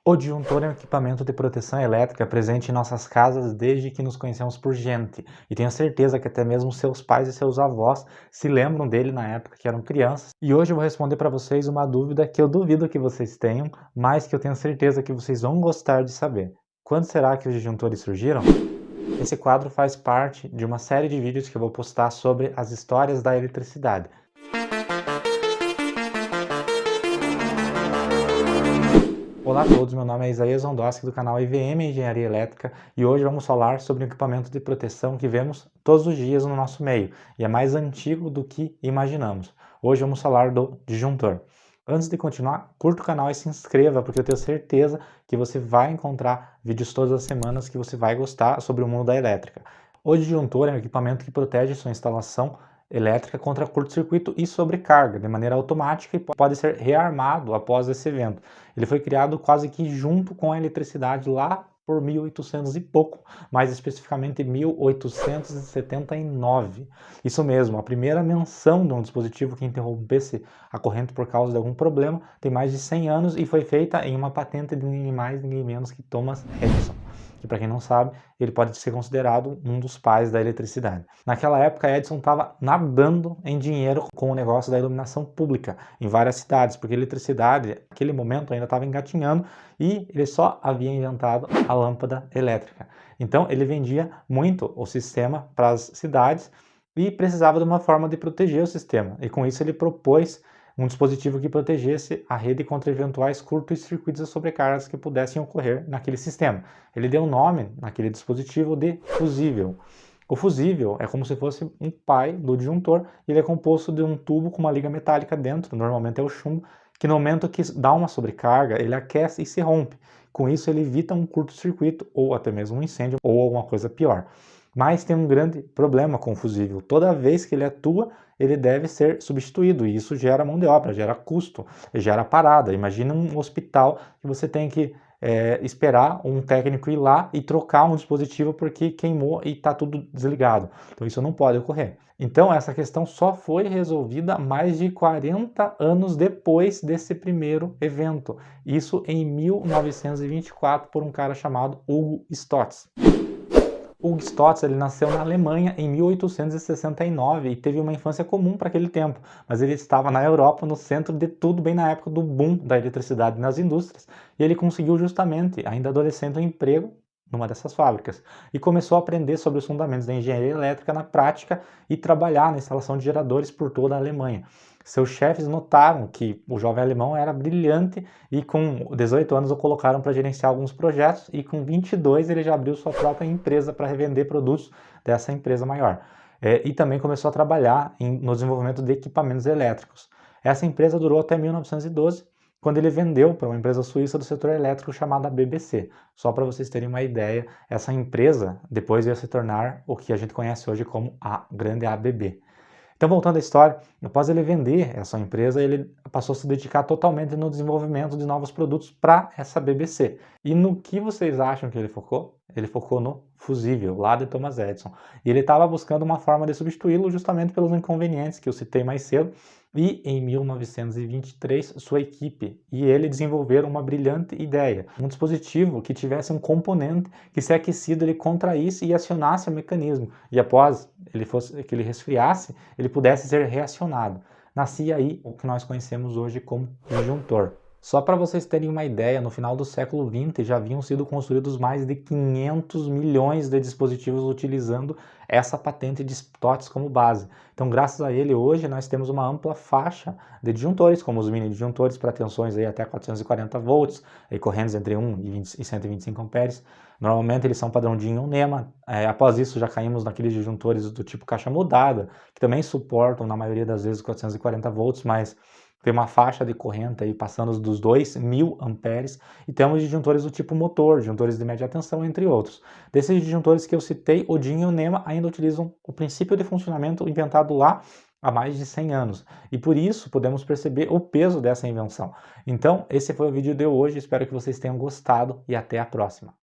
O disjuntor é um equipamento de proteção elétrica presente em nossas casas desde que nos conhecemos por gente, e tenho certeza que até mesmo seus pais e seus avós se lembram dele na época que eram crianças. E hoje eu vou responder para vocês uma dúvida que eu duvido que vocês tenham, mas que eu tenho certeza que vocês vão gostar de saber. Quando será que os disjuntores surgiram? Esse quadro faz parte de uma série de vídeos que eu vou postar sobre as histórias da eletricidade. Olá a todos, meu nome é Isaías Ondosky do canal IVM Engenharia Elétrica e hoje vamos falar sobre um equipamento de proteção que vemos todos os dias no nosso meio e é mais antigo do que imaginamos. Hoje vamos falar do disjuntor. Antes de continuar, curta o canal e se inscreva, porque eu tenho certeza que você vai encontrar vídeos todas as semanas que você vai gostar sobre o mundo da elétrica. O disjuntor é um equipamento que protege sua instalação elétrica contra curto-circuito e sobrecarga de maneira automática e pode ser rearmado após esse evento. Ele foi criado quase que junto com a eletricidade lá por 1800 e pouco, mais especificamente 1879. Isso mesmo, a primeira menção de um dispositivo que interrompesse a corrente por causa de algum problema tem mais de 100 anos e foi feita em uma patente de ninguém mais, ninguém menos que Thomas Edison, que para quem não sabe, ele pode ser considerado um dos pais da eletricidade. Naquela época, Edison estava nadando em dinheiro com o negócio da iluminação pública em várias cidades, porque a eletricidade, naquele momento, ainda estava engatinhando e ele só havia inventado a lâmpada elétrica. Então, ele vendia muito o sistema para as cidades e precisava de uma forma de proteger o sistema. E com isso ele propôs um dispositivo que protegesse a rede contra eventuais curtos-circuitos e sobrecargas que pudessem ocorrer naquele sistema. Ele deu o nome naquele dispositivo de fusível. O fusível é como se fosse um pai do disjuntor, ele é composto de um tubo com uma liga metálica dentro, normalmente é o chumbo, que no momento que dá uma sobrecarga, ele aquece e se rompe. Com isso ele evita um curto-circuito ou até mesmo um incêndio ou alguma coisa pior. Mas tem um grande problema com o fusível. Toda vez que ele atua, ele deve ser substituído e isso gera mão de obra, gera custo, gera parada. Imagina um hospital que você tem que esperar um técnico ir lá e trocar um dispositivo porque queimou e está tudo desligado. Então isso não pode ocorrer. Então essa questão só foi resolvida mais de 40 anos depois desse primeiro evento. Isso em 1924 por um cara chamado Hugo Stotz. Hugo Stotz ele nasceu na Alemanha em 1869 e teve uma infância comum para aquele tempo, mas ele estava na Europa, no centro de tudo, bem na época do boom da eletricidade nas indústrias, e ele conseguiu justamente, ainda adolescente, um emprego numa dessas fábricas, e começou a aprender sobre os fundamentos da engenharia elétrica na prática e trabalhar na instalação de geradores por toda a Alemanha. Seus chefes notaram que o jovem alemão era brilhante e com 18 anos o colocaram para gerenciar alguns projetos e com 22 ele já abriu sua própria empresa para revender produtos dessa empresa maior. E também começou a trabalhar no desenvolvimento de equipamentos elétricos. Essa empresa durou até 1912, quando ele vendeu para uma empresa suíça do setor elétrico chamada BBC. Só para vocês terem uma ideia, essa empresa depois ia se tornar o que a gente conhece hoje como a grande ABB. Então, voltando à história, após ele vender essa empresa, ele passou a se dedicar totalmente no desenvolvimento de novos produtos para essa BBC. E no que vocês acham que ele focou? Ele focou no fusível, lá de Thomas Edison. E ele estava buscando uma forma de substituí-lo justamente pelos inconvenientes que eu citei mais cedo. E em 1923, sua equipe e ele desenvolveram uma brilhante ideia. Um dispositivo que tivesse um componente que, se aquecido, ele contraísse e acionasse o mecanismo. E após que ele resfriasse, ele pudesse ser reacionado. Nascia aí o que nós conhecemos hoje como disjuntor. Só para vocês terem uma ideia, no final do século XX já haviam sido construídos mais de 500 milhões de dispositivos utilizando essa patente de Stotz como base. Então, graças a ele, hoje nós temos uma ampla faixa de disjuntores, como os mini disjuntores para tensões aí até 440 volts, aí correntes entre 1 e 125 amperes. Normalmente eles são padrão de NEMA. Após isso já caímos naqueles disjuntores do tipo caixa mudada, que também suportam na maioria das vezes 440 volts, mas tem uma faixa de corrente aí passando dos 2.000 amperes e temos disjuntores do tipo motor, disjuntores de média tensão, entre outros. Desses disjuntores que eu citei, o DIN e o NEMA ainda utilizam o princípio de funcionamento inventado lá há mais de 100 anos. E por isso podemos perceber o peso dessa invenção. Então, esse foi o vídeo de hoje, espero que vocês tenham gostado e até a próxima.